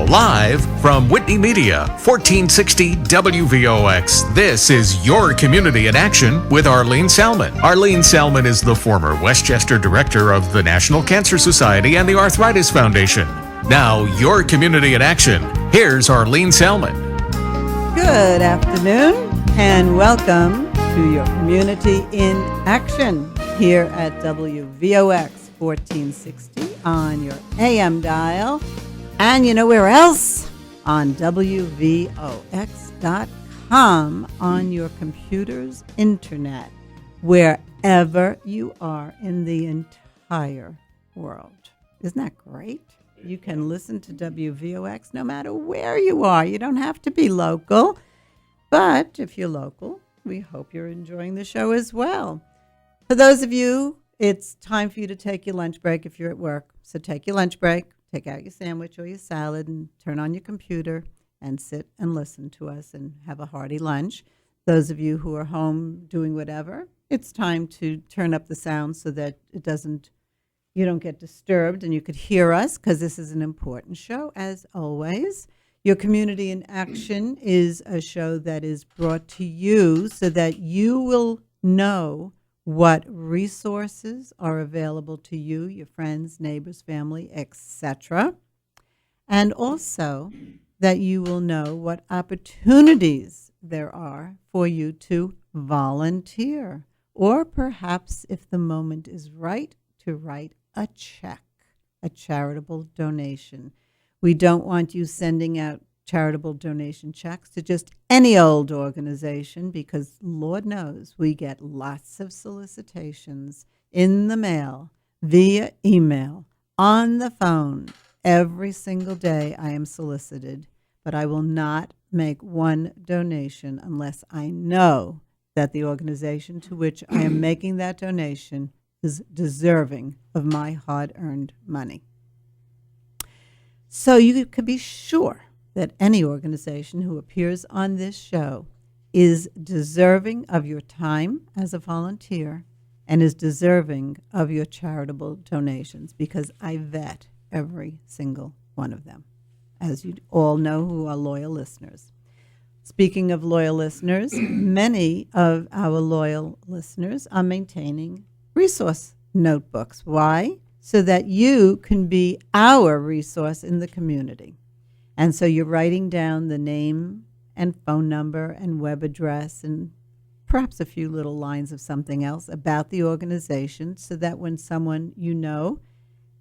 live from Whitney Media, 1460 WVOX. This is Your Community in Action with Arlene Salmon. Arlene Salmon is the former Westchester director of the National Cancer Society and the Arthritis Foundation. Now, Your Community in Action. Here's Arlene Salmon. Good afternoon and welcome to Your Community in Action here at WVOX 1460 on your AM dial. And you know where else? On WVOX.com on your computer's internet, wherever you are in the entire world. Isn't that great? You can listen to WVOX no matter where you are. You don't have to be local. But if you're local, we hope you're enjoying the show as well. For those of you, it's time for you to take your lunch break if you're at work. So take your lunch break. Take out your sandwich or your salad and turn on your computer and sit and listen to us and have a hearty lunch. Those of you who are home doing whatever, it's time to turn up the sound so that you don't get disturbed and you could hear us, because this is an important show, as always. Your Community in Action is a show that is brought to you so that you will know what resources are available to you, your friends, neighbors, family, etc. And also that you will know what opportunities there are for you to volunteer, or perhaps, if the moment is right, to write a check, a charitable donation. We don't want you sending out charitable donation checks to just any old organization, because Lord knows we get lots of solicitations in the mail, via email, on the phone. Every single day I am solicited, but I will not make one donation unless I know that the organization to which I am making that donation is deserving of my hard-earned money. So you could be sure that any organization who appears on this show is deserving of your time as a volunteer and is deserving of your charitable donations, because I vet every single one of them, as you all know who are loyal listeners. Speaking of loyal listeners, many of our loyal listeners are maintaining resource notebooks. Why? So that you can be our resource in the community. And so you're writing down the name and phone number and web address and perhaps a few little lines of something else about the organization, so that when someone you know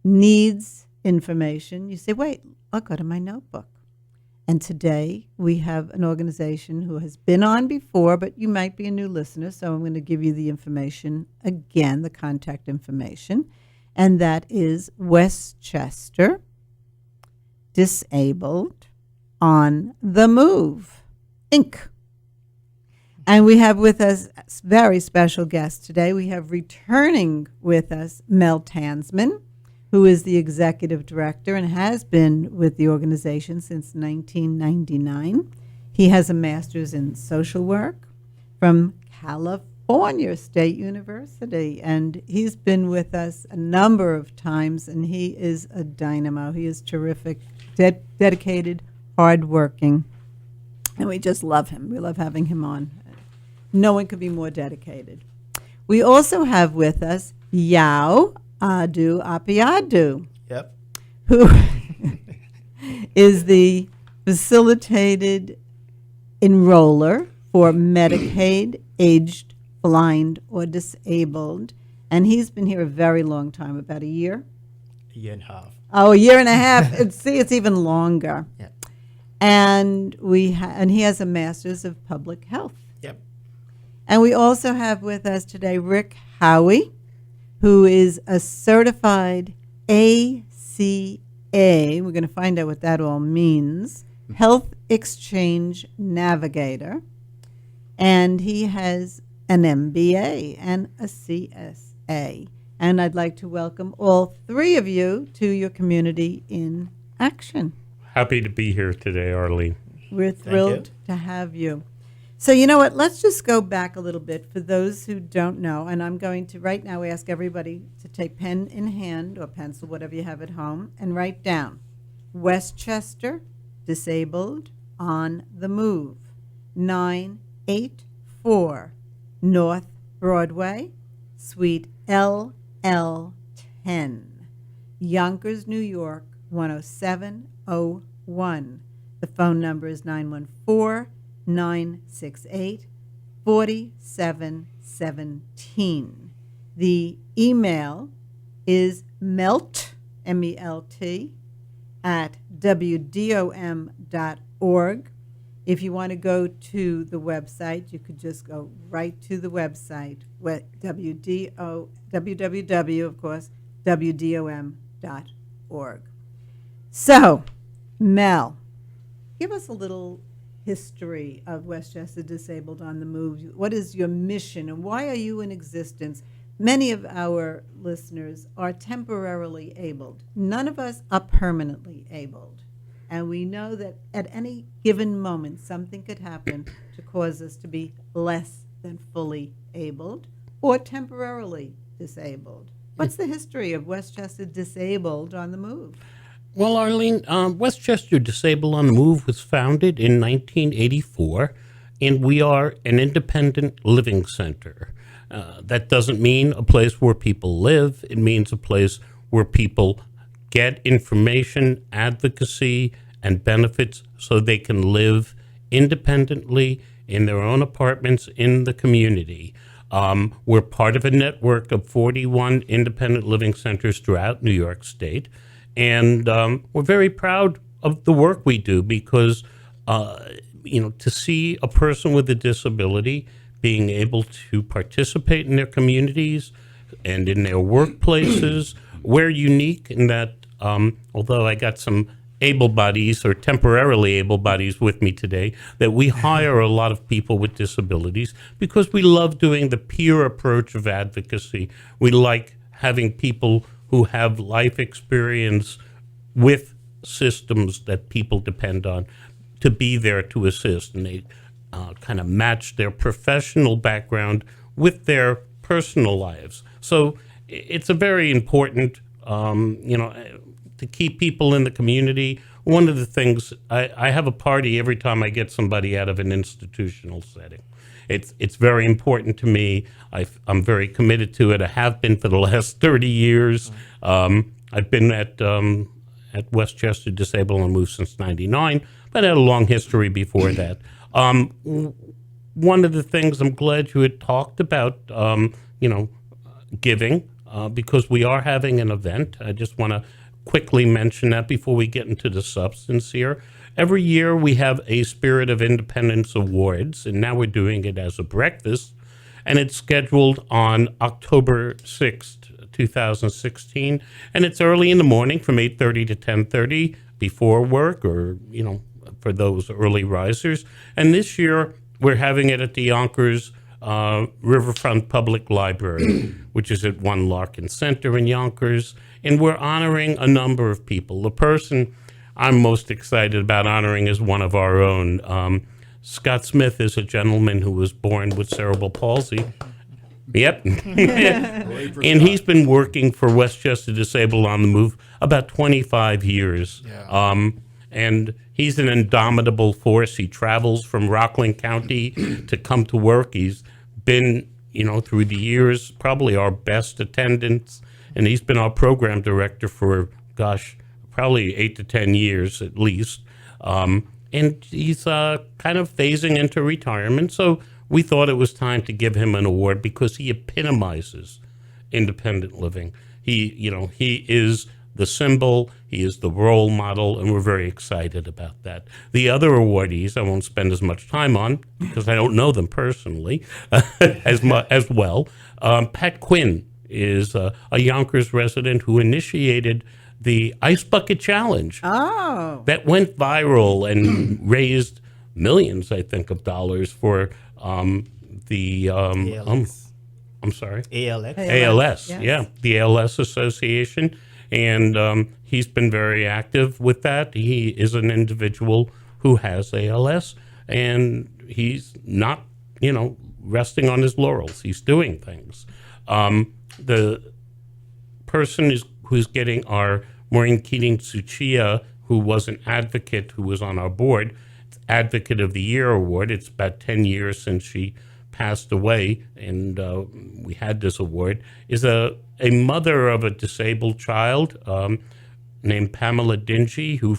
needs information, you say, wait, I'll go to my notebook. And today we have an organization who has been on before, but you might be a new listener, so I'm going to give you the information again, the contact information, and that is Westchester Disabled on the Move, Inc. And we have with us a very special guest today. We have returning with us Mel Tansman, who is the executive director and has been with the organization since 1999. He has a master's in social work from California State University, and he's been with us a number of times, and he is a dynamo. He is terrific, dedicated, hardworking, and we just love him. We love having him on. No one could be more dedicated. We also have with us Yao Adu Apiadu, who is the facilitated enroller for Medicaid, aged, blind, or disabled. And he's been here a very long time, about a year. A year and a half. Oh, a year and a half. It's even longer. Yep. And and he has a master's of public health. Yep. And we also have with us today Rick Howie, who is a certified ACA. We're going to find out what that all means. Health Exchange Navigator. And he has an MBA and a CSA. And I'd like to welcome all three of you to Your Community in Action. Happy to be here today, Arlene. We're thrilled to have you. So you know what? Let's just go back a little bit for those who don't know. And I'm going to right now ask everybody to take pen in hand or pencil, whatever you have at home, and write down Westchester Disabled on the Move, 984 North Broadway, Suite LL10, Yonkers, New York, 10701. The phone number is 914-968-4717. The email is melt, M-E-L-T, at WDOM.org. If you want to go to the website, you could just go right to the website, www, of course, WDOM.org. So, Mel, give us a little history of Westchester Disabled on the Move. What is your mission and why are you in existence? Many of our listeners are temporarily abled. None of us are permanently abled. And we know that at any given moment, something could happen to cause us to be less than fully abled or temporarily disabled. What's the history of Westchester Disabled on the Move? Well, Arlene, Westchester Disabled on the Move was founded in 1984, and we are an independent living center. That doesn't mean a place where people live. It means a place where people get information, advocacy, and benefits so they can live independently in their own apartments in the community. We're part of a network of 41 independent living centers throughout New York State. And we're very proud of the work we do because, to see a person with a disability being able to participate in their communities and in their workplaces, we're unique in that, although I got some able bodies or temporarily able bodies with me today, that we hire a lot of people with disabilities because we love doing the peer approach of advocacy. We like having people who have life experience with systems that people depend on to be there to assist. And they kind of match their professional background with their personal lives. So it's a very important, to keep people in the community. One of the things, I have a party every time I get somebody out of an institutional setting. It's very important to me. I'm very committed to it. I have been for the last 30 years. I've been at Westchester Disabled on the Move since '99, but I had a long history before that. One of the things I'm glad you had talked about, giving, because we are having an event. I just want to quickly mention that before we get into the substance here. Every year we have a Spirit of Independence Awards, and now we're doing it as a breakfast, and it's scheduled on October 6th, 2016, and it's early in the morning from 8:30 to 10:30 before work or, for those early risers. And this year we're having it at the Yonkers Riverfront Public Library, which is at 1 Larkin Center in Yonkers, and we're honoring a number of people. The person I'm most excited about honoring is one of our own. Scott Smith is a gentleman who was born with cerebral palsy. Yep. And he's been working for Westchester Disabled on the Move about 25 years. Yeah. And he's an indomitable force. He travels from Rockland County to come to work. He's been, through the years, probably our best attendance. And he's been our program director for, probably 8 to 10 years at least. And he's kind of phasing into retirement. So we thought it was time to give him an award because he epitomizes independent living. He is the symbol, he is the role model, and we're very excited about that. The other awardees I won't spend as much time on because I don't know them personally as well. Pat Quinn is a Yonkers resident who initiated the Ice Bucket Challenge. Oh. That went viral and raised millions, I think, of dollars for the ALS. I'm sorry? ALS, yes. Yeah, the ALS Association. And he's been very active with that. He is an individual who has ALS, and he's not, resting on his laurels. He's doing things. The person who's getting our Maureen Keating Suchia, who was an advocate who was on our board. It's Advocate of the Year award. It's about 10 years since she passed away, and we had this award, is a mother of a disabled child named Pamela Dingy, who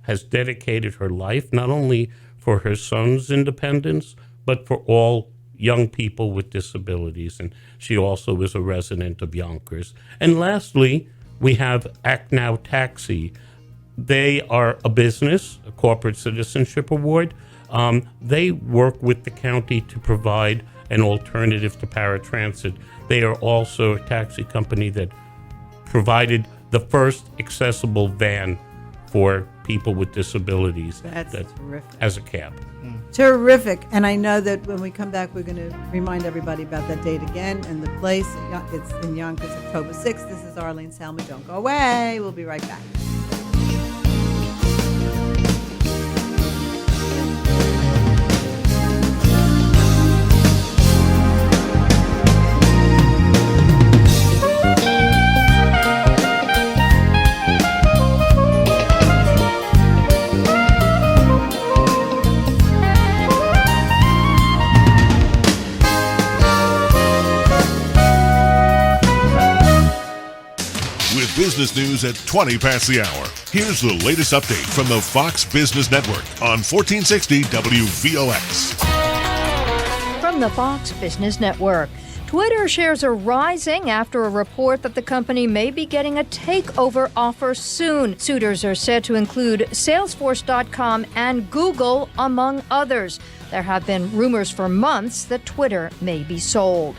has dedicated her life not only for her son's independence, but for all young people with disabilities. And she also is a resident of Yonkers. And lastly, we have Act Now Taxi. They are a business, a corporate citizenship award. They work with the county to provide an alternative to paratransit. They are also a taxi company that provided the first accessible van for people with disabilities. That's terrific. As a cab. Terrific. And I know that when we come back, we're going to remind everybody about that date again and the place. It's in Yonkers, October 6th. This is Arlene Salmon. Don't go away. We'll be right back. Business news at 20 past the hour. Here's the latest update from the Fox Business Network on 1460 WVOX. From the Fox Business Network. Twitter shares are rising after a report that the company may be getting a takeover offer soon. Suitors are said to include Salesforce.com and Google, among others. There have been rumors for months that Twitter may be sold.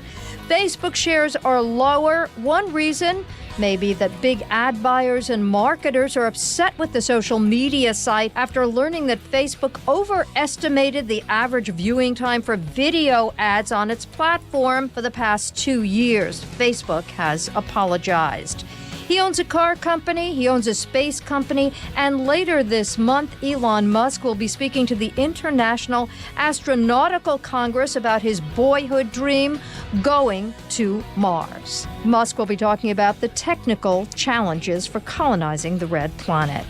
Facebook shares are lower. One reason may be that big ad buyers and marketers are upset with the social media site after learning that Facebook overestimated the average viewing time for video ads on its platform for the past 2 years. Facebook has apologized. He owns a car company, he owns a space company, and later this month, Elon Musk will be speaking to the International Astronautical Congress about his boyhood dream, going to Mars. Musk will be talking about the technical challenges for colonizing the red planet.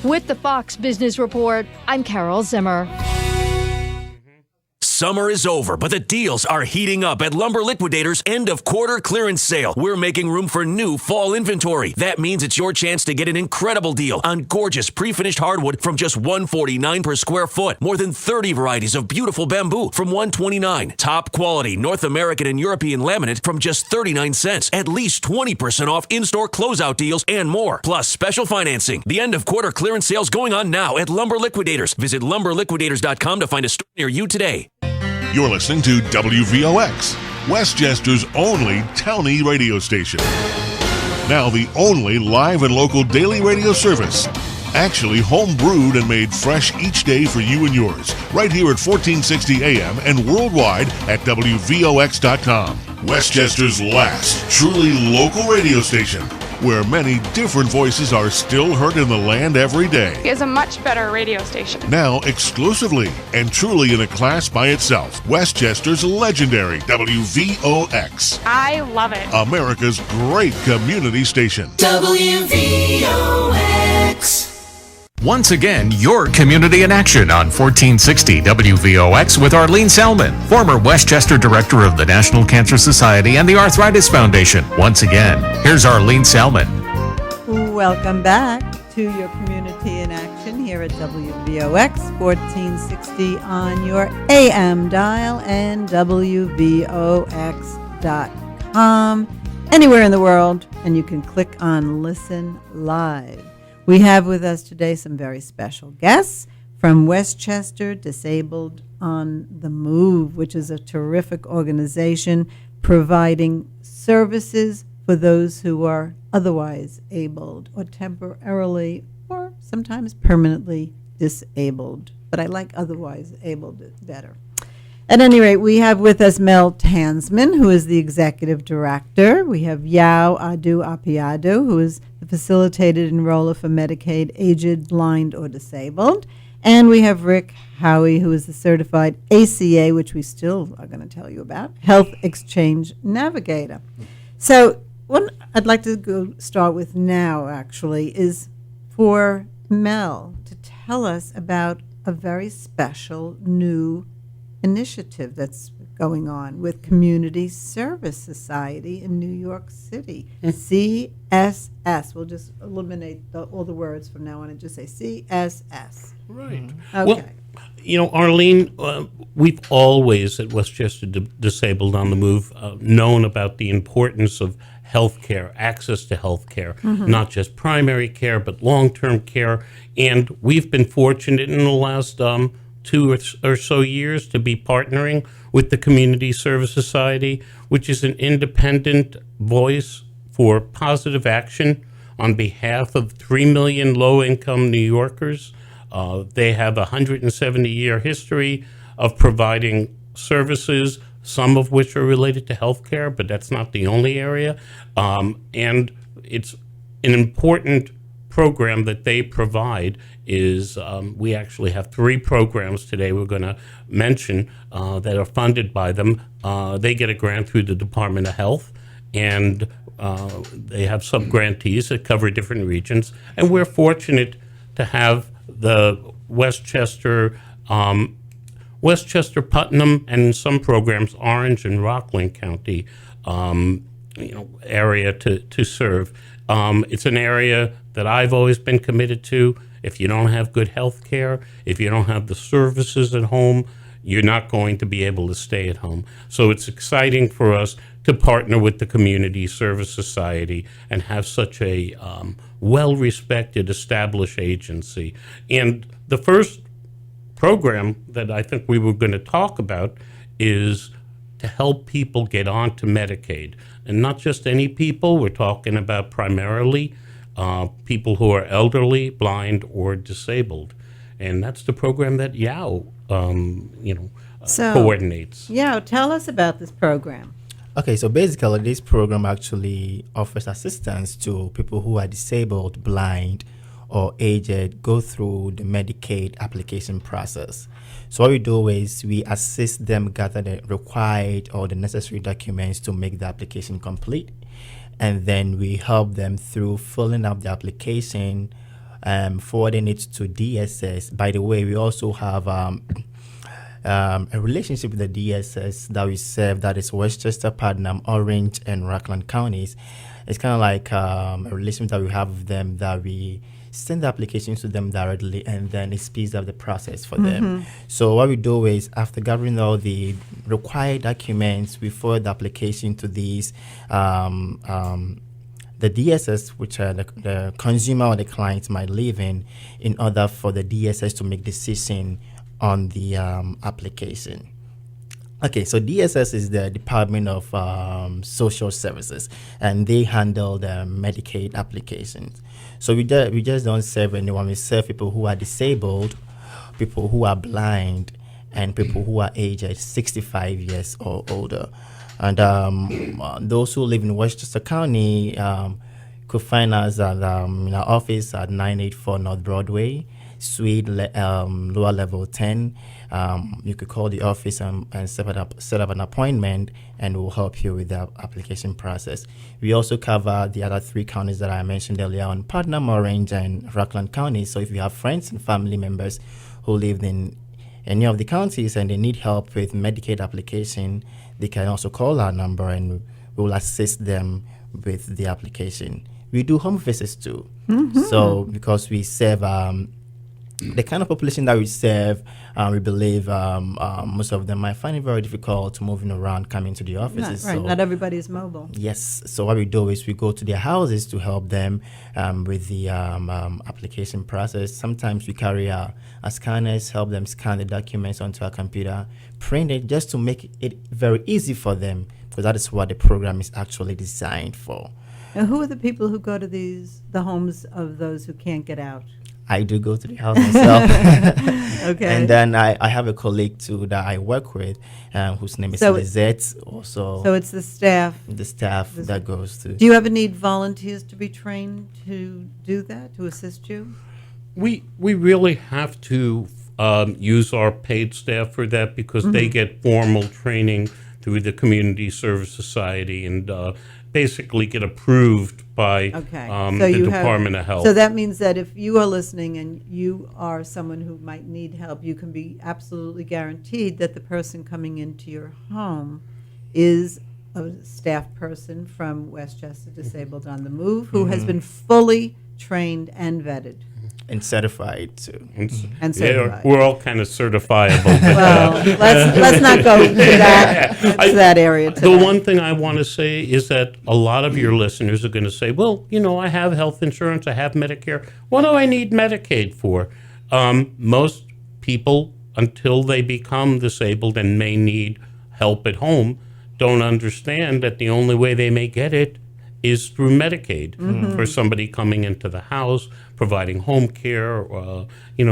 With the Fox Business Report, I'm Carol Zimmer. Summer is over, but the deals are heating up at Lumber Liquidators' end-of-quarter clearance sale. We're making room for new fall inventory. That means it's your chance to get an incredible deal on gorgeous pre-finished hardwood from just $149 per square foot. More than 30 varieties of beautiful bamboo from $129. Top quality North American and European laminate from just 39 cents. At least 20% off in-store closeout deals and more. Plus special financing. The end-of-quarter clearance sale's going on now at Lumber Liquidators. Visit lumberliquidators.com to find a store near you today. You're listening to WVOX, Westchester's only towny radio station. Now the only live and local daily radio service. Actually home brewed and made fresh each day for you and yours. Right here at 1460 AM and worldwide at WVOX.com. Westchester's last truly local radio station, where many different voices are still heard in the land every day. It's a much better radio station. Now exclusively and truly in a class by itself, Westchester's legendary WVOX. I love it. America's great community station. WVOX. Once again, your community in action on 1460 WVOX with Arlene Salmon, former Westchester Director of the National Cancer Society and the Arthritis Foundation. Once again, here's Arlene Salmon. Welcome back to your community in action here at WVOX 1460 on your AM dial and WVOX.com. Anywhere in the world, and you can click on Listen Live. We have with us today some very special guests from Westchester Disabled on the Move, which is a terrific organization providing services for those who are otherwise abled or temporarily or sometimes permanently disabled. But I like otherwise abled better. At any rate, we have with us Mel Tansman, who is the executive director. We have Yao Adu Apiado, who is the facilitated enroller for Medicaid, aged, blind, or disabled. And we have Rick Howie, who is the certified ACA, which we still are going to tell you about, Health Exchange Navigator. So what I'd like to start with now, actually, is for Mel to tell us about a very special new initiative that's going on with Community Service Society in New York City, CSS. We'll just eliminate all the words from now on and just say CSS. Right. Okay. Well, Arlene, we've always at Westchester Disabled on the Move known about the importance of health care, access to health care, not just primary care, but long-term care. And we've been fortunate in the last 2 or so years to be partnering with the Community Service Society, which is an independent voice for positive action on behalf of 3 million low-income New Yorkers. They have a 170-year history of providing services, some of which are related to healthcare, but that's not the only area. And it's an important program that they provide is we actually have 3 programs today we're going to mention that are funded by them. They get a grant through the Department of Health, and they have sub-grantees that cover different regions. And we're fortunate to have the Westchester, Putnam, and in some programs, Orange and Rockland County area to serve. It's an area that I've always been committed to. If you don't have good health care, if you don't have the services at home, you're not going to be able to stay at home. So it's exciting for us to partner with the Community Service Society and have such a well-respected, established agency. And the first program that I think we were going to talk about is to help people get onto Medicaid. And not just any people, we're talking about primarily people who are elderly, blind, or disabled. And that's the program that Yao, coordinates. Yao, tell us about this program. Okay, so basically this program actually offers assistance to people who are disabled, blind, or aged go through the Medicaid application process. So what we do is we assist them gather the required or the necessary documents to make the application complete. And then we help them through filling up the application, forwarding it to DSS. By the way, we also have a relationship with the DSS that we serve, that is Westchester, Putnam, Orange, and Rockland counties. It's kind of like a relationship that we have with them, that we send the applications to them directly, and then it speeds up the process for them. So what we do is, after gathering all the required documents, we forward the application to these the DSS, which are the consumer or the client might live in order for the DSS to make decision on the application. Okay, so DSS is the Department of Social Services, and they handle the Medicaid applications. So we just don't serve anyone. We serve people who are disabled, people who are blind, and people who are aged 65 years or older. And those who live in Westchester County could find us at in our office at 984 North Broadway, Suite lower level 10. You could call the office and set up an appointment, and we'll help you with the application process. We also cover the other 3 counties that I mentioned earlier on, Putnam, Orange, and Rockland County. So if you have friends and family members who live in any of the counties and they need help with Medicaid application, they can also call our number and we will assist them with the application. We do home visits too. So because we serve the kind of population that we serve, we believe most of them might find it very difficult moving around, coming to the offices. Right, So, not everybody is mobile. yes, so what we do is we go to their houses to help them with the application process. Sometimes we carry our scanners, help them scan the documents onto our computer, print it, just to make it very easy for them, because that is what the program is actually designed for. And who are the people who go to the homes of those who can't get out? I do go to the house myself. Okay. And then I have a colleague too that I work with, whose name is So- Lizette. Also, So it's the staff. the staff that goes to. Do you ever need volunteers to be trained to do that, to assist you? We really have to use our paid staff for that, because they get formal training through the Community Service Society, and basically get approved by the Department of Health. So that means that if you are listening and you are someone who might need help, you can be absolutely guaranteed that the person coming into your home is a staff person from Westchester Disabled on the Move who has been fully trained and vetted. And certified too. And certified. Yeah, we're all kind of certifiable. Well, let's not go to that area today. The one thing I want to say is that a lot of your listeners are going to say, well, I have health insurance, I have Medicare. What do I need Medicaid for? Most people, until they become disabled and may need help at home, don't understand that the only way they may get it is through Medicaid for somebody coming into the house, providing home care,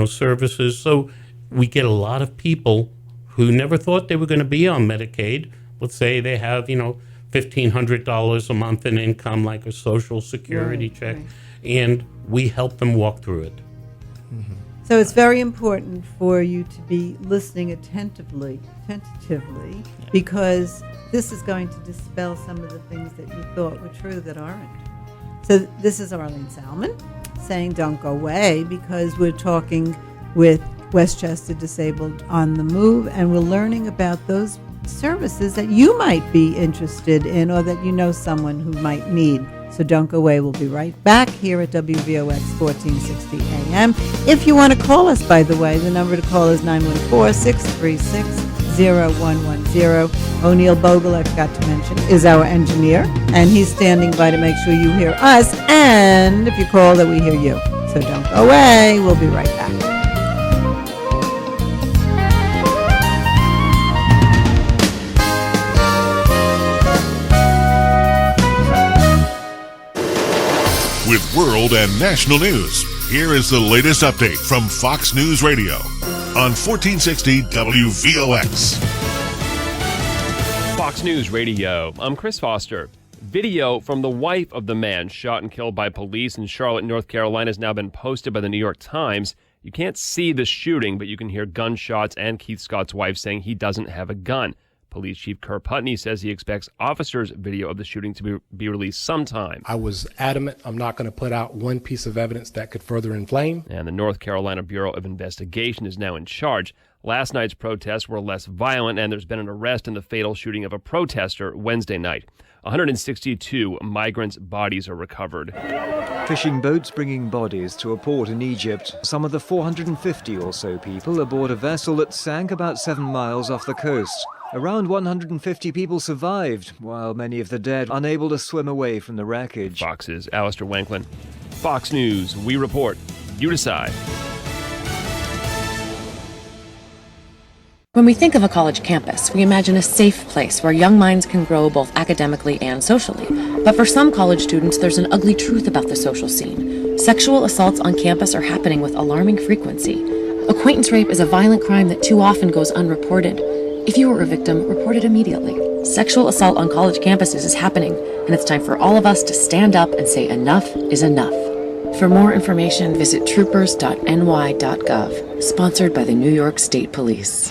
services. So we get a lot of people who never thought they were going to be on Medicaid. Let's say they have, $1,500 a month in income, like a Social Security check, and we help them walk through it. So it's very important for you to be listening tentatively, because this is going to dispel some of the things that you thought were true that aren't. So this is Arlene Salmon saying don't go away, because we're talking with Westchester Disabled on the Move, and we're learning about those services that you might be interested in or that you know someone who might need. So don't go away. We'll be right back here at WVOX 1460 AM. If you want to call us, by the way, the number to call is 914-636-0110. O'Neill Bogle, I forgot to mention, is our engineer, and he's standing by to make sure you hear us, and if you call, that we hear you. So don't go away. We'll be right back. With world and national news, here is the latest update from Fox News Radio on 1460 WVOX. Fox News Radio, I'm Chris Foster. Video from the wife of the man shot and killed by police in Charlotte, North Carolina has now been posted by the New York Times. You can't see the shooting, but you can hear gunshots and Keith Scott's wife saying he doesn't have a gun. Police Chief Kerr Putney says he expects officers' video of the shooting to be released sometime. I was adamant I'm not going to put out one piece of evidence that could further inflame. And the North Carolina Bureau of Investigation is now in charge. Last night's protests were less violent, and there's been an arrest in the fatal shooting of a protester Wednesday night. 162 migrants' bodies are recovered. Fishing boats bringing bodies to a port in Egypt. Some of the 450 or so people aboard a vessel that sank about 7 miles off the coast. Around 150 people survived, while many of the dead unable to swim away from the wreckage. Fox's Alistair Wanklin. Fox News, we report. You decide. When we think of a college campus, we imagine a safe place where young minds can grow both academically and socially. But for some college students, there's an ugly truth about the social scene. Sexual assaults on campus are happening with alarming frequency. Acquaintance rape is a violent crime that too often goes unreported. If you were a victim, report it immediately. Sexual assault on college campuses is happening, and it's time for all of us to stand up and say enough is enough. For more information, visit troopers.ny.gov, sponsored by the New York State Police.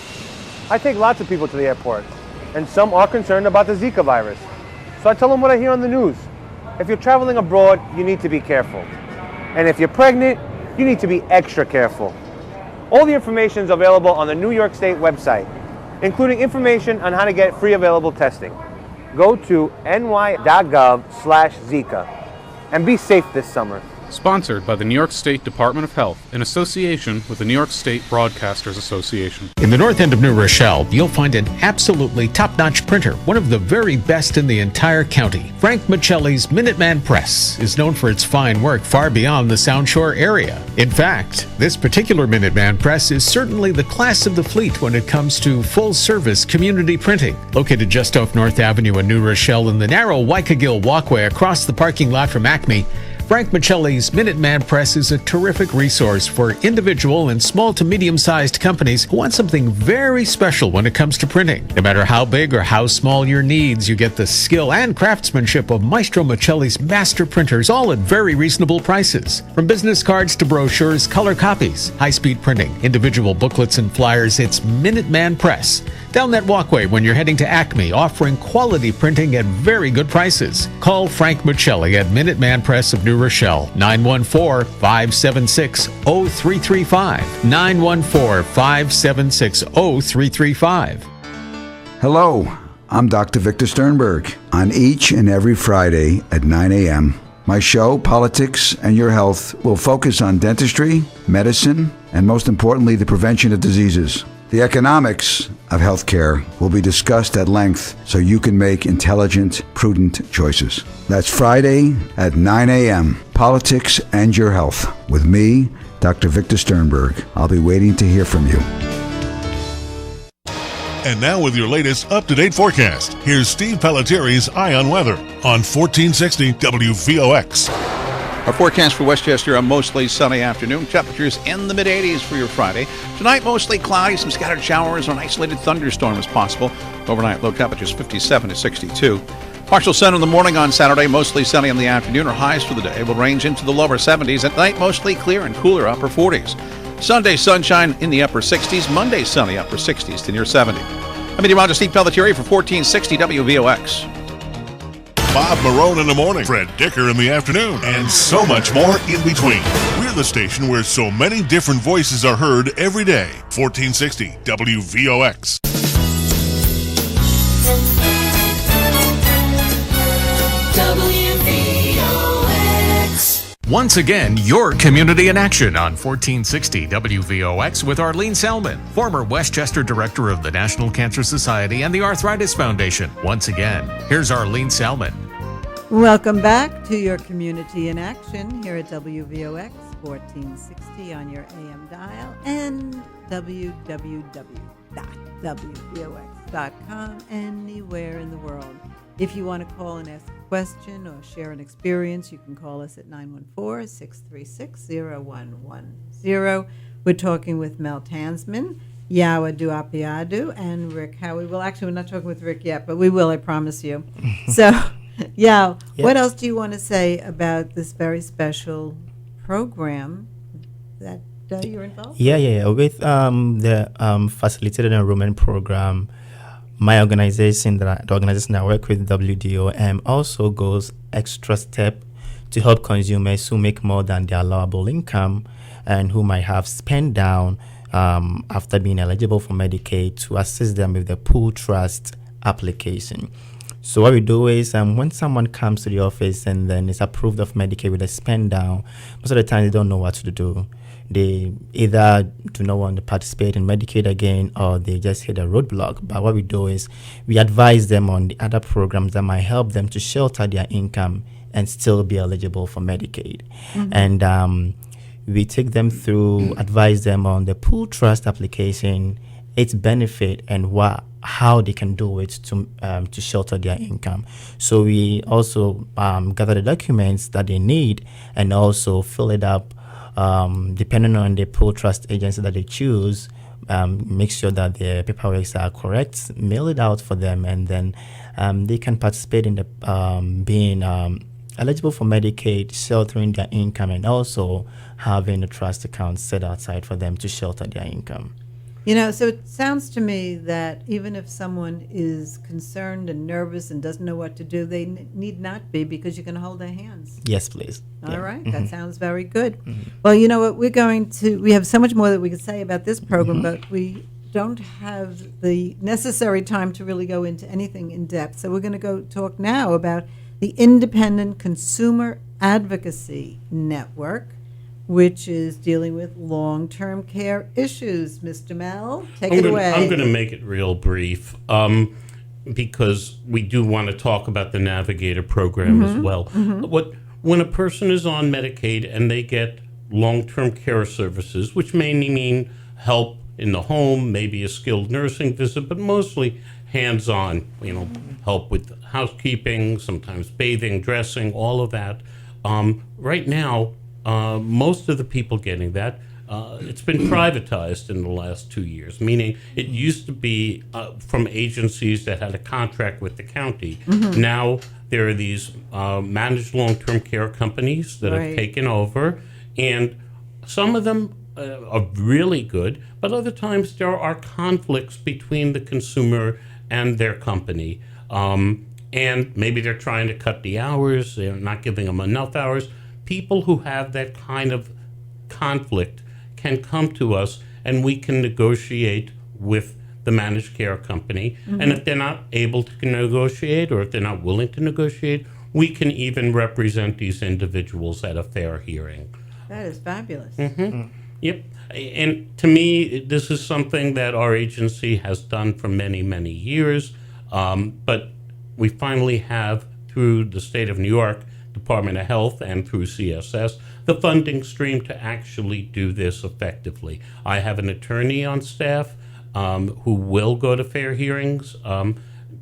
I take lots of people to the airport, and some are concerned about the Zika virus. So I tell them what I hear on the news. If you're traveling abroad, you need to be careful. And if you're pregnant, you need to be extra careful. All the information is available on the New York State website, including information on how to get free available testing. Go to ny.gov/Zika and be safe this summer. Sponsored by the New York State Department of Health in association with the New York State Broadcasters Association. In the north end of New Rochelle, you'll find an absolutely top-notch printer, one of the very best in the entire county. Frank Michelli's Minuteman Press is known for its fine work far beyond the Sound Shore area. In fact, this particular Minuteman Press is certainly the class of the fleet when it comes to full-service community printing. Located just off North Avenue in New Rochelle in the narrow Waikagill walkway across the parking lot from Acme, Frank Michelli's Minuteman Press is a terrific resource for individual and small to medium-sized companies who want something very special when it comes to printing. No matter how big or how small your needs, you get the skill and craftsmanship of Maestro Michelli's master printers, all at very reasonable prices. From business cards to brochures, color copies, high-speed printing, individual booklets and flyers, it's Minuteman Press. down that walkway when you're heading to Acme, offering quality printing at very good prices. Call Frank Michelli at Minuteman Press of New Rochelle, 914-576-0335, 914-576-0335. Hello, I'm Dr. Victor Sternberg. On each and every Friday at 9 a.m., my show, Politics and Your Health, will focus on dentistry, medicine, and most importantly, the prevention of diseases. The economics of healthcare will be discussed at length so you can make intelligent, prudent choices. That's Friday at 9 a.m., Politics and Your Health, with me, Dr. Victor Sternberg. I'll be waiting to hear from you. And now with your latest up-to-date forecast, here's Steve Pelletieri's Eye on Weather on 1460 WVOX. Our forecast for Westchester, a mostly sunny afternoon. Temperatures in the mid-80s for your Friday. Tonight, mostly cloudy, some scattered showers or an isolated thunderstorm is possible. Overnight, low temperatures 57 to 62. Partial sun in the morning on Saturday, mostly sunny in the afternoon. Our highs for the day will range into the lower 70s. At night, mostly clear and cooler upper 40s. Sunday, sunshine in the upper 60s. Monday, sunny upper 60s to near 70. I'm meteorologist Steve Pelletieri for 1460 WVOX. Bob Marone in the morning, Fred Dicker in the afternoon, and so much more in between. We're the station where so many different voices are heard every day. 1460 WVOX. Once again, your community in action on 1460 WVOX with Arlene Selman, former Westchester Director of the National Cancer Society and the Arthritis Foundation. Once again, here's Arlene Selman. Welcome back to your community in action here at WVOX 1460 on your AM dial and www.wvox.com anywhere in the world. If you want to call and ask a question or share an experience, you can call us at 914-636-0110. We're talking with Mel Tansman, Yawa Duapiadu, and Rick Howie. Well, actually, we're not talking with Rick yet, but we will, I promise you. So, what else do you want to say about this very special program that you're involved with? With the Facilitated Enrollment Program, my organization, the organization I work with, WDOMI, also goes extra step to help consumers who make more than their allowable income and who might have spent down after being eligible for Medicaid, to assist them with the pool trust application. So what we do is when someone comes to the office and then is approved of Medicaid with a spend down, most of the time they don't know what to do. They either do not want to participate in Medicaid again, or they just hit a roadblock. But what we do is we advise them on the other programs that might help them to shelter their income and still be eligible for Medicaid. Mm-hmm. And we take them through, advise them on the pool trust application, its benefit, and how they can do it to shelter their income. So we also gather the documents that they need and also fill it up. Depending on the pool trust agency that they choose, make sure that their paperwork are correct, mail it out for them, and then they can participate in the being eligible for Medicaid, sheltering their income, and also having a trust account set outside for them to shelter their income. You know, so it sounds to me that even if someone is concerned and nervous and doesn't know what to do, they need not be, because you can hold their hands. Yes, please. All right. That sounds very good. Well, you know what? We have so much more that we could say about this program, but we don't have the necessary time to really go into anything in depth. So we're going to go talk now about the Independent Consumer Advocacy Network, which is dealing with long-term care issues. Mr. Mel, take it away. I'm going to make it real brief because we do want to talk about the Navigator program as well. When a person is on Medicaid and they get long-term care services, which may mean help in the home, maybe a skilled nursing visit, but mostly hands-on, help with housekeeping, sometimes bathing, dressing, all of that. Right now, most of the people getting that, it's been privatized in the last 2 years, meaning it used to be from agencies that had a contract with the county. Now there are these managed long-term care companies that have taken over, and some of them are really good, but other times there are conflicts between the consumer and their company. And maybe they're trying to cut the hours, they're not giving them enough hours. People who have that kind of conflict can come to us and we can negotiate with the managed care company. Mm-hmm. And if they're not able to negotiate, or if they're not willing to negotiate, we can even represent these individuals at a fair hearing. That is fabulous. Mm-hmm. Yep. And to me, this is something that our agency has done for many, many years. But we finally have, through the state of New York Department of Health and through CSS, the funding stream to actually do this effectively. I have an attorney on staff who will go to fair hearings,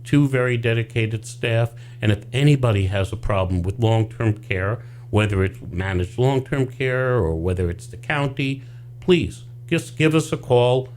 2 very dedicated staff, and if anybody has a problem with long-term care, whether it's managed long-term care or whether it's the county, please just give us a call.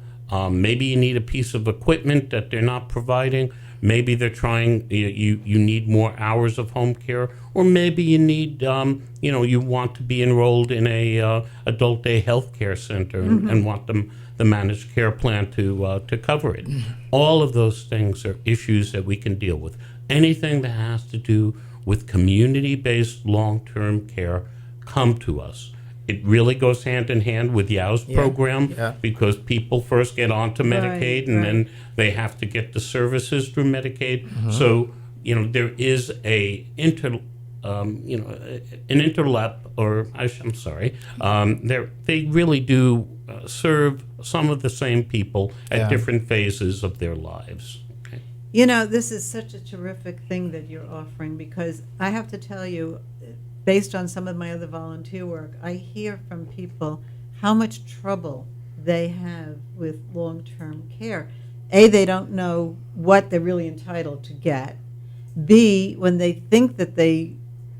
Maybe you need a piece of equipment that they're not providing. Maybe they're trying, you need more hours of home care, or maybe you need, you want to be enrolled in a adult day health care center and want the managed care plan to cover it. All of those things are issues that we can deal with. Anything that has to do with community-based long-term care, come to us. It really goes hand in hand with Yao's program because people first get onto Medicaid and then they have to get the services through Medicaid. Mm-hmm. So, there is an interlap, or I'm sorry, they really do serve some of the same people at different phases of their lives. Okay. This is such a terrific thing that you're offering, because I have to tell you, based on some of my other volunteer work, I hear from people how much trouble they have with long-term care. A, they don't know what they're really entitled to get. B, when they think that they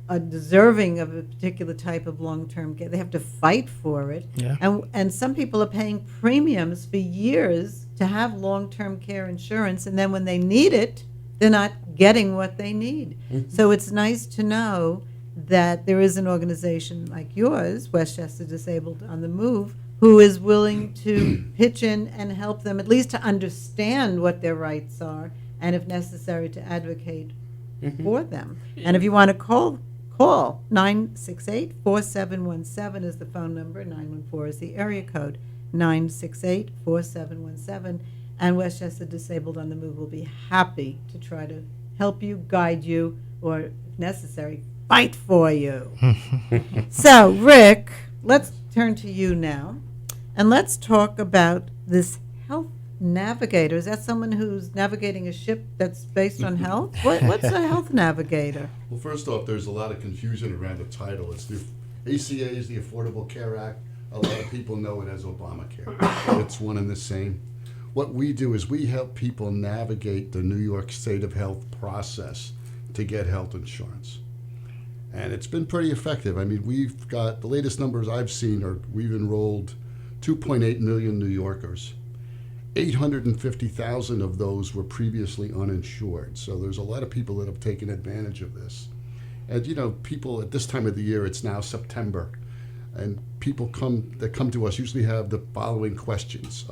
are deserving of a particular type of long-term care, they have to fight for it. Yeah. And some people are paying premiums for years to have long-term care insurance, and then when they need it, they're not getting what they need. Mm-hmm. So it's nice to know that there is an organization like yours, Westchester Disabled on the Move, who is willing to pitch in and help them at least to understand what their rights are, and if necessary to advocate for them. And if you want to call 968-4717 is the phone number, 914 is the area code, 968-4717, and Westchester Disabled on the Move will be happy to try to help you, guide you, or if necessary, fight for you. So, Rick, let's turn to you now, and let's talk about this health navigator. Is that someone who's navigating a ship that's based on health? What's a health navigator? Well, first off, there's a lot of confusion around the title. It's the ACA is the Affordable Care Act. A lot of people know it as Obamacare. It's one and the same. What we do is we help people navigate the New York State of Health process to get health insurance. And it's been pretty effective. I mean, we've got, the latest numbers I've seen are we've enrolled 2.8 million New Yorkers. 850,000 of those were previously uninsured. So there's a lot of people that have taken advantage of this. And people at this time of the year, it's now September, and people that come to us usually have the following questions.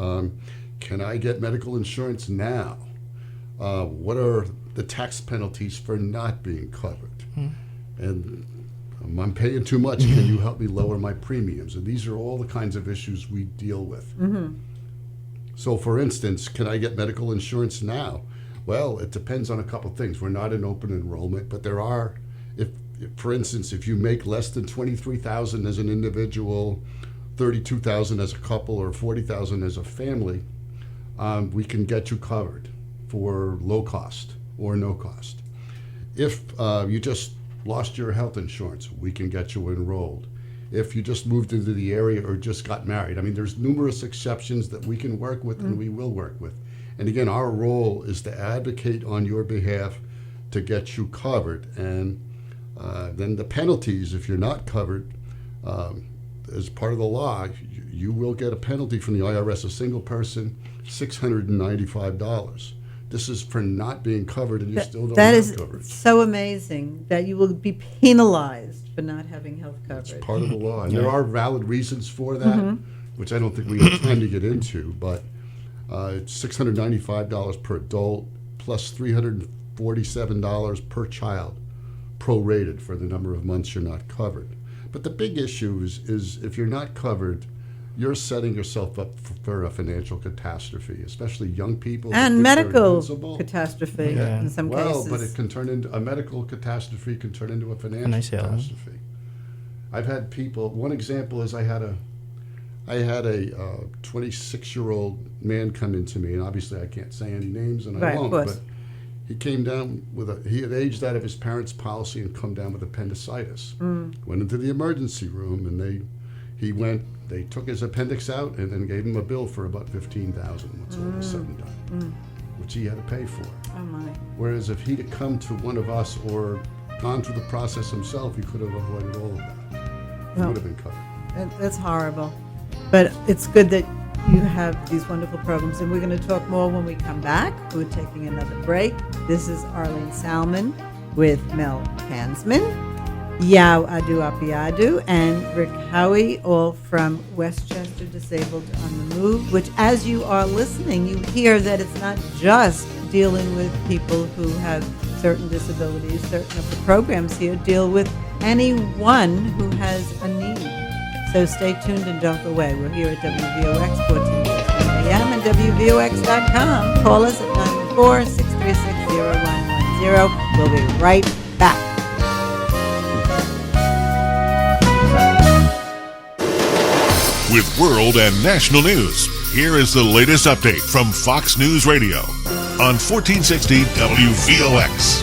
Can I get medical insurance now? What are the tax penalties for not being covered? And I'm paying too much. Can you help me lower my premiums? And these are all the kinds of issues we deal with. Mm-hmm. So, for instance, can I get medical insurance now? Well, it depends on a couple things. We're not in open enrollment, but there are, for instance, if you make less than $23,000 as an individual, $32,000 as a couple, or $40,000 as a family, we can get you covered for low cost or no cost. If you just lost your health insurance, we can get you enrolled. If you just moved into the area or just got married, I mean, there's numerous exceptions that we can work with and we will work with. And again, our role is to advocate on your behalf to get you covered. And then the penalties, if you're not covered, as part of the law, you will get a penalty from the IRS, a single person, $695. This is for not being covered, and you still don't have coverage. That is so amazing that you will be penalized for not having health coverage. It's part of the law, and there are valid reasons for that. Mm-hmm. which I don't think we have time to get into, but it's $695 per adult plus $347 per child, prorated for the number of months you're not covered. But the big issue is if you're not covered, you're setting yourself up for a financial catastrophe, especially young people. And medical catastrophe in some cases. Well, but it can turn into a medical catastrophe, can turn into a financial catastrophe. I've had people, one example is I had a 26-year-old man come into me, and obviously I can't say any names, and I won't, but he came down he had aged out of his parents' policy and come down with appendicitis. Went into the emergency room, and they took his appendix out and then gave him a bill for about $15,000 once all was said and done, which he had to pay for. Oh my. Whereas if he'd have come to one of us or gone through the process himself, he could have avoided all of that. He would have been covered. That's horrible. But it's good that you have these wonderful programs, and we're going to talk more when we come back. We're taking another break. This is Arlene Salmon with Mel Hansman, Yao Adu Apiadu, and Rick Howie, all from Westchester Disabled on the Move, which as you are listening, you hear that it's not just dealing with people who have certain disabilities. Certain of the programs here deal with anyone who has a need. So stay tuned and don't go away. We're here at WVOX 1460 AM and WVOX.com. Call us at 914-636-0110. We'll be right back. With world and national news, here is the latest update from Fox News Radio on 1460 WVOX.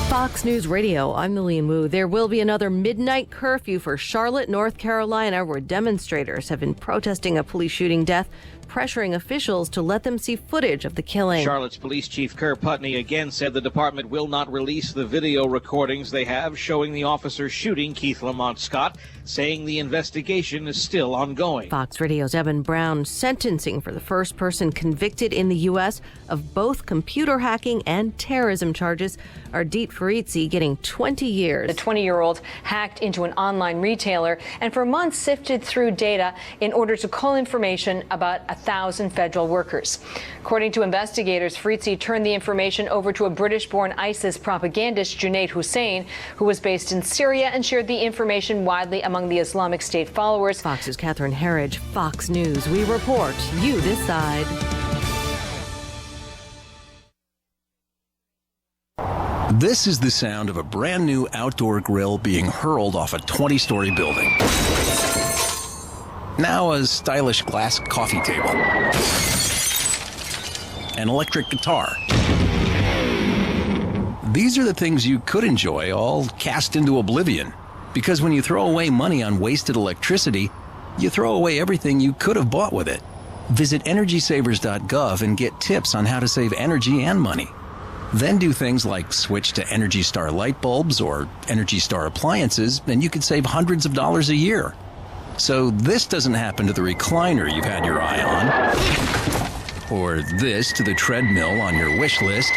Fox News Radio, I'm Lillian Wu. There will be another midnight curfew for Charlotte, North Carolina, where demonstrators have been protesting a police shooting death, pressuring officials to let them see footage of the killing. Charlotte's Police Chief Kerr Putney again said the department will not release the video recordings they have showing the officer shooting Keith Lamont Scott, saying the investigation is still ongoing. Fox Radio's Evan Brown, sentencing for the first person convicted in the U.S. of both computer hacking and terrorism charges. Ardit Faritzi getting 20 years. The 20-year-old hacked into an online retailer and for months sifted through data in order to cull information about 1,000 federal workers. According to investigators, Faritzi turned the information over to a British-born ISIS propagandist, Junaid Hussein, who was based in Syria and shared the information widely among the Islamic State followers. Fox's Catherine Herridge, Fox News. We report, you decide. This is the sound of a brand new outdoor grill being hurled off a 20-story building. Now a stylish glass coffee table. An electric guitar. These are the things you could enjoy, all cast into oblivion. Because when you throw away money on wasted electricity, you throw away everything you could have bought with it. Visit EnergySavers.gov and get tips on how to save energy and money. Then do things like switch to Energy Star light bulbs or Energy Star appliances, and you could save hundreds of dollars a year. So this doesn't happen to the recliner you've had your eye on, or this to the treadmill on your wish list,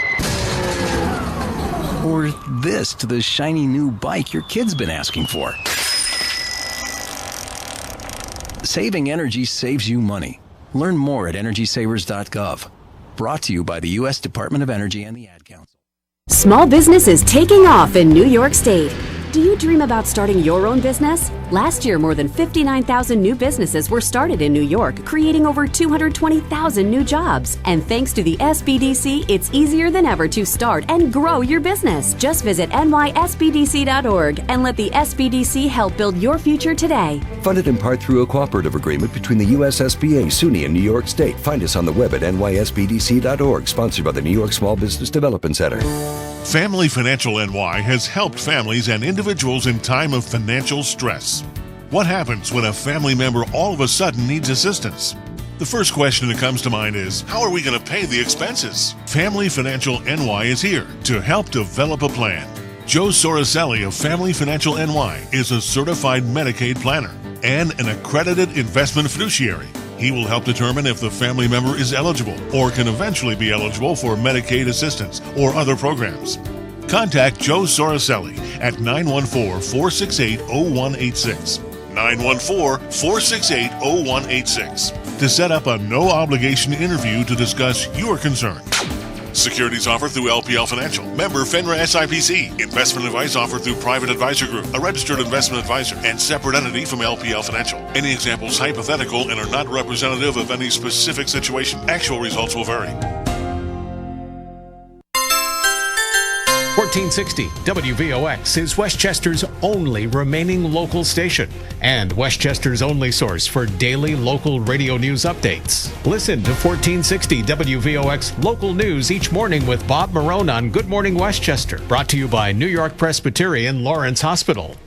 or this to the shiny new bike your kid's been asking for. Saving energy saves you money. Learn more at EnergySavers.gov. Brought to you by the U.S. Department of Energy and the Ad Council. Small business is taking off in New York State. Do you dream about starting your own business? Last year, more than 59,000 new businesses were started in New York, creating over 220,000 new jobs. And thanks to the SBDC, it's easier than ever to start and grow your business. Just visit nysbdc.org and let the SBDC help build your future today. Funded in part through a cooperative agreement between the U.S. SBA, SUNY, and New York State. Find us on the web at nysbdc.org, sponsored by the New York Small Business Development Center. Family Financial NY has helped families and individuals in time of financial stress. What happens when a family member all of a sudden needs assistance? The first question that comes to mind is, how are we going to pay the expenses? Family Financial NY is here to help develop a plan. Joe Soroselli of Family Financial NY is a certified Medicaid planner and an accredited investment fiduciary. He will help determine if the family member is eligible or can eventually be eligible for Medicaid assistance or other programs. Contact Joe Soroselli at 914-468-0186. 914-468-0186 to set up a no-obligation interview to discuss your concern. Securities offered through LPL Financial. Member FINRA SIPC. Investment advice offered through Private Advisor Group, a registered investment advisor, and separate entity from LPL Financial. Any examples hypothetical and are not representative of any specific situation. Actual results will vary. 1460 WVOX is Westchester's only remaining local station and Westchester's only source for daily local radio news updates. Listen to 1460 WVOX local news each morning with Bob Marone on Good Morning Westchester, brought to you by New York Presbyterian Lawrence Hospital.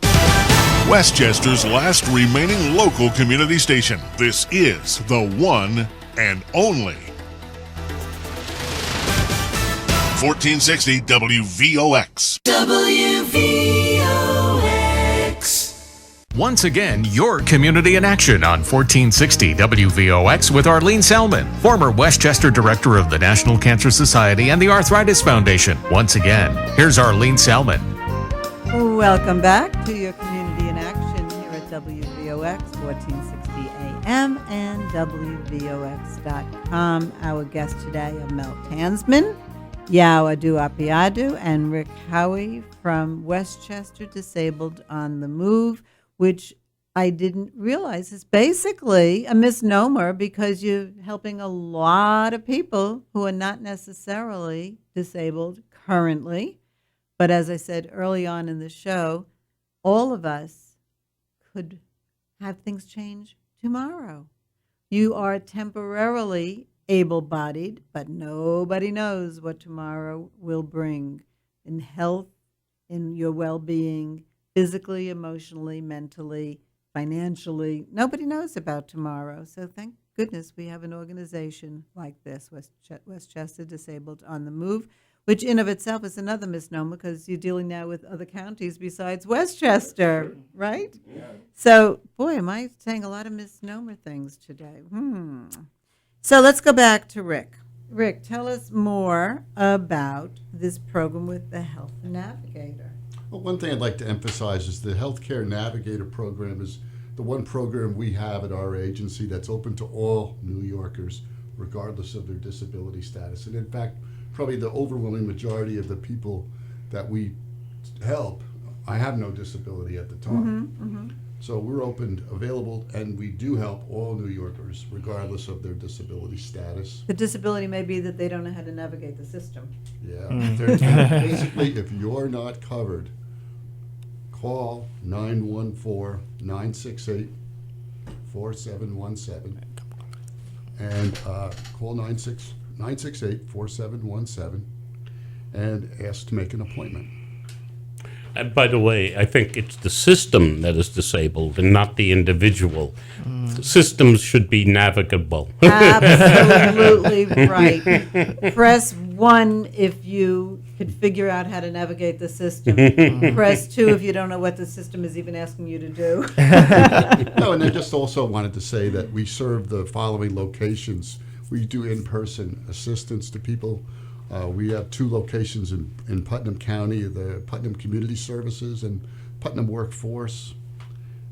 Westchester's last remaining local community station. This is the one and only 1460 WVOX. WVOX. Once again, your community in action on 1460 WVOX with Arlene Salmon, former Westchester Director of the National Cancer Society and the Arthritis Foundation. Once again, here's Arlene Salmon. Welcome back to your community in action here at WVOX 1460 AM and WVOX.com. Our guest today are Mel Tansman, Yao Adu Apiadu, and Rick Howie from Westchester Disabled on the Move, which I didn't realize is basically a misnomer because you're helping a lot of people who are not necessarily disabled currently. But as I said early on in the show, all of us could have things change tomorrow. You are temporarily able-bodied, but nobody knows what tomorrow will bring in health, in your well-being, physically, emotionally, mentally, financially. Nobody knows about tomorrow. So thank goodness we have an organization like this, Westchester Disabled on the Move, which in of itself is another misnomer because you're dealing now with other counties besides Westchester, right? Yeah. So, boy, am I saying a lot of misnomer things today. So let's go back to Rick. Rick, tell us more about this program with the Health Navigator. Well, one thing I'd like to emphasize is the Healthcare Navigator program is the one program we have at our agency that's open to all New Yorkers, regardless of their disability status. And in fact, probably the overwhelming majority of the people that we help, I have no disability at the time. So we're open, available, and we do help all New Yorkers, regardless of their disability status. The disability may be that they don't know how to navigate the system. Yeah. Basically, if you're not covered, call 914-968-4717 and call 968-4717 and ask to make an appointment. And by the way, I think it's the system that is disabled and not the individual. Systems should be navigable. Absolutely right. Press 1 if you could figure out how to navigate the system. Press 2 if you don't know what the system is even asking you to do. No, and I just also wanted to say that we serve the following locations. We do in-person assistance to people. We have 2 locations in Putnam County, the Putnam Community Services and Putnam Workforce.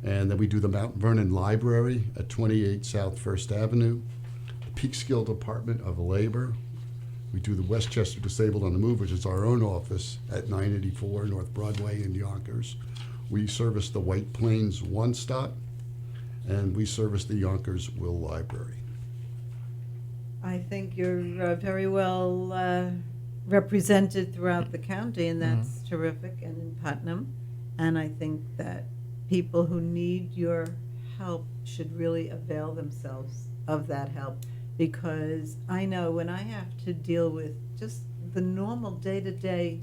And then we do the Mount Vernon Library at 28 South First Avenue, the Peekskill Department of Labor. We do the Westchester Disabled on the Move, which is our own office at 984 North Broadway in Yonkers. We service the White Plains One Stop, and we service the Yonkers Will Library. I think you're very well represented throughout the county, and that's terrific, and in Putnam. And I think that people who need your help should really avail themselves of that help, because I know when I have to deal with just the normal day-to-day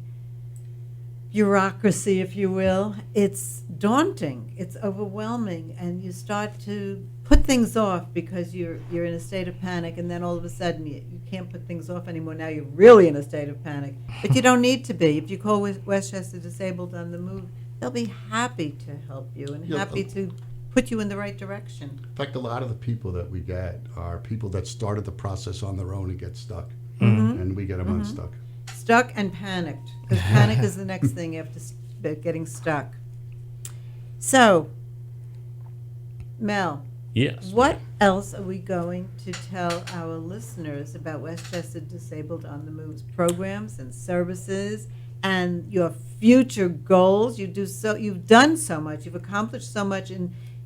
bureaucracy, if you will, it's daunting, it's overwhelming, and you start to put things off because you're in a state of panic, and then all of a sudden you can't put things off anymore. Now you're really in a state of panic, but you don't need to be. If you call Westchester Disabled on the Move, they'll be happy to help you and happy to put you in the right direction. In fact, a lot of the people that we get are people that started the process on their own and get stuck, and we get them unstuck. Stuck and panicked, because panic is the next thing after getting stuck. So, Mel. Yes. What else are we going to tell our listeners about Westchester Disabled on the Move's programs and services and your future goals? You've done so much. You've accomplished so much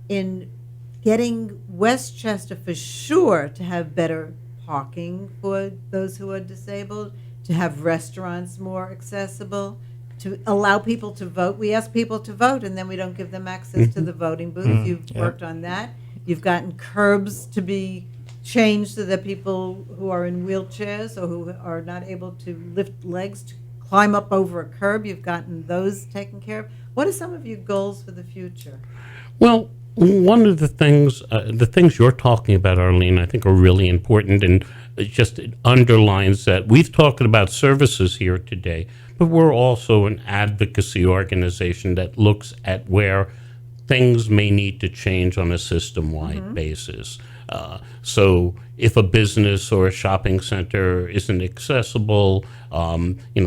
in getting Westchester for sure to have better parking for those who are disabled, to have restaurants more accessible, to allow people to vote. We ask people to vote, and then we don't give them access to the voting booth. You've worked on that. You've gotten curbs to be changed so that people who are in wheelchairs or who are not able to lift legs to climb up over a curb, you've gotten those taken care of. What are some of your goals for the future? Well, one of the things you're talking about, Arlene, I think are really important, and it underlines that we've talked about services here today, but we're also an advocacy organization that looks at where things may need to change on a system-wide basis. So if a business or a shopping center isn't accessible,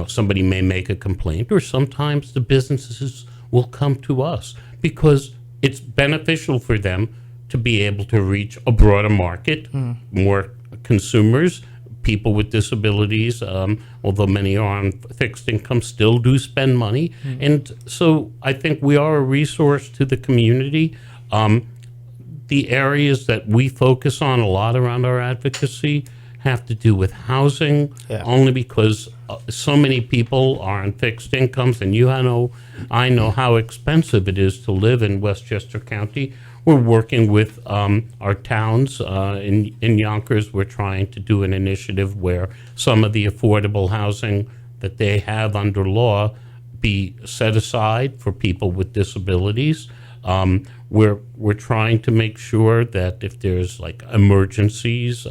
somebody may make a complaint, or sometimes the businesses will come to us because it's beneficial for them to be able to reach a broader market, more consumers. People with disabilities, although many are on fixed income, still do spend money. And so I think we are a resource to the community. The areas that we focus on a lot around our advocacy have to do with housing, only because so many people are on fixed incomes, and I know how expensive it is to live in Westchester County. We're working with our towns. In Yonkers, we're trying to do an initiative where some of the affordable housing that they have under law be set aside for people with disabilities. We're trying to make sure that if there's like emergencies,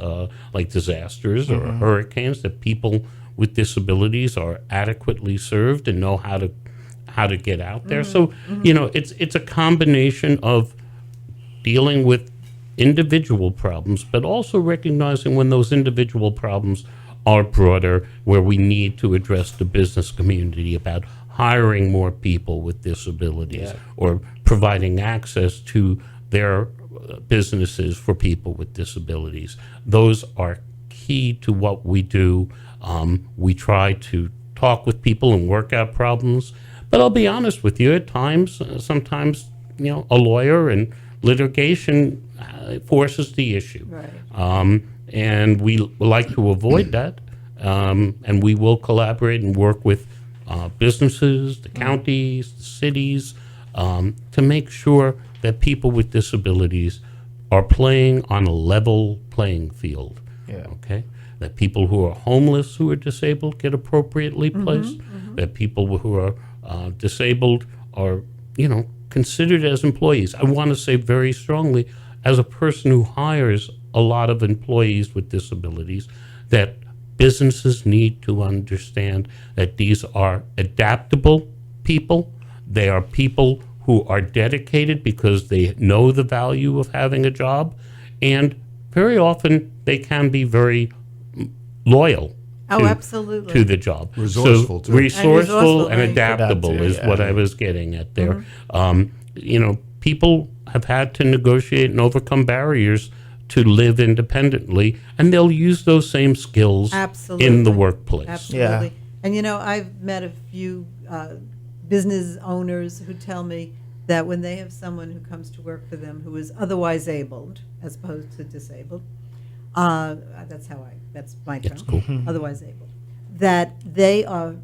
like disasters or hurricanes, that people with disabilities are adequately served and know how to get out there. So it's a combination of dealing with individual problems, but also recognizing when those individual problems are broader, where we need to address the business community about hiring more people with disabilities or providing access to their businesses for people with disabilities. Those are key to what we do. We try to talk with people and work out problems, but I'll be honest with you, at times, sometimes, a lawyer and litigation forces the issue. Right. And we like to avoid that, and we will collaborate and work with businesses, the counties, the cities, to make sure that people with disabilities are playing on a level playing field. Okay? That people who are homeless who are disabled get appropriately placed, that people who are disabled are, considered as employees. I want to say very strongly, as a person who hires a lot of employees with disabilities, that businesses need to understand that these are adaptable people. They are people who are dedicated because they know the value of having a job, and very often they can be very loyal absolutely. to the job. Resourceful, too. Resourceful and adaptable is what I was getting at there. People have had to negotiate and overcome barriers to live independently, and they'll use those same skills in the workplace. Absolutely. And I've met a few business owners who tell me that when they have someone who comes to work for them who is otherwise abled as opposed to disabled, that's my term, cool. Otherwise able, that they are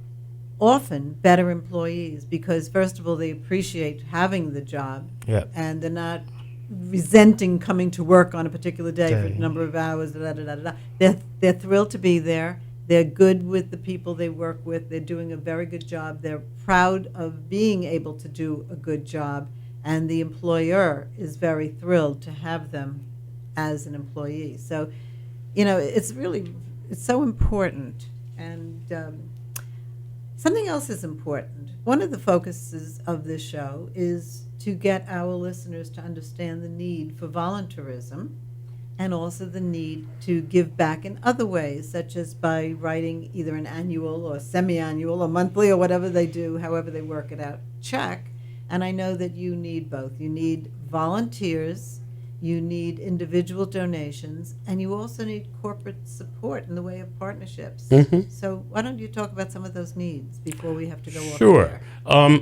often better employees because, first of all, they appreciate having the job, and they're not resenting coming to work on a particular day for a number of hours. They're thrilled to be there. They're good with the people they work with. They're doing a very good job. They're proud of being able to do a good job, and the employer is very thrilled to have them as an employee. So, it's so important. And something else is important. One of the focuses of this show is to get our listeners to understand the need for volunteerism and also the need to give back in other ways, such as by writing either an annual or semi-annual or monthly or whatever they do, however they work it out, check. And I know that you need both. You need volunteers you need individual donations, and you also need corporate support in the way of partnerships. Mhm. So why don't you talk about some of those needs before we have to go off Sure. there?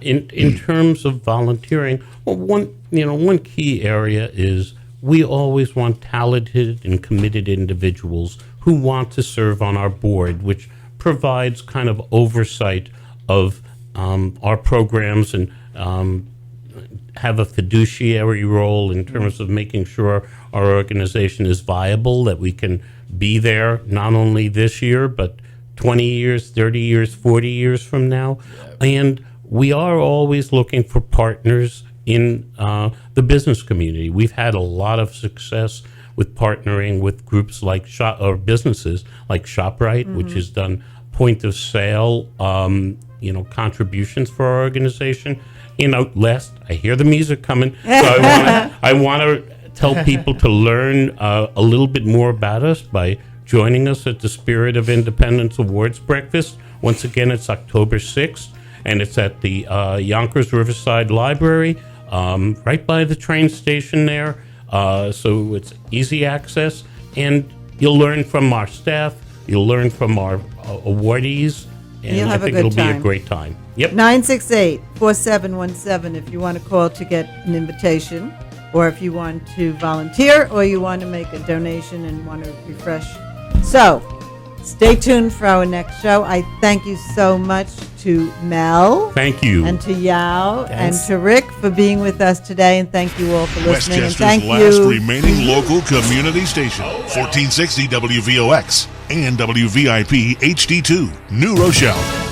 In terms of volunteering, well, one key area is we always want talented and committed individuals who want to serve on our board, which provides kind of oversight of our programs and have a fiduciary role in terms of making sure our organization is viable, that we can be there not only this year, but 20 years, 30 years, 40 years from now. And we are always looking for partners in the business community. We've had a lot of success with partnering with groups like businesses like ShopRite, which has done point of sale, contributions for our organization. I hear the music coming, so I want to tell people to learn a little bit more about us by joining us at the Spirit of Independence Awards Breakfast. Once again, it's October 6th, and it's at the Yonkers Riverside Library, right by the train station there. So it's easy access, and you'll learn from our staff, you'll learn from our awardees, and I think it'll be a great time. Yep. 968-4717 if you want to call to get an invitation, or if you want to volunteer, or you want to make a donation and want to refresh. So stay tuned for our next show. I thank you so much to Mel. Thank you. And to Yao. Thanks. And to Rick for being with us today. And thank you all for listening. And Westchester's thank last you. remaining local community station, 1460 WVOX and WVIP HD2, New Rochelle.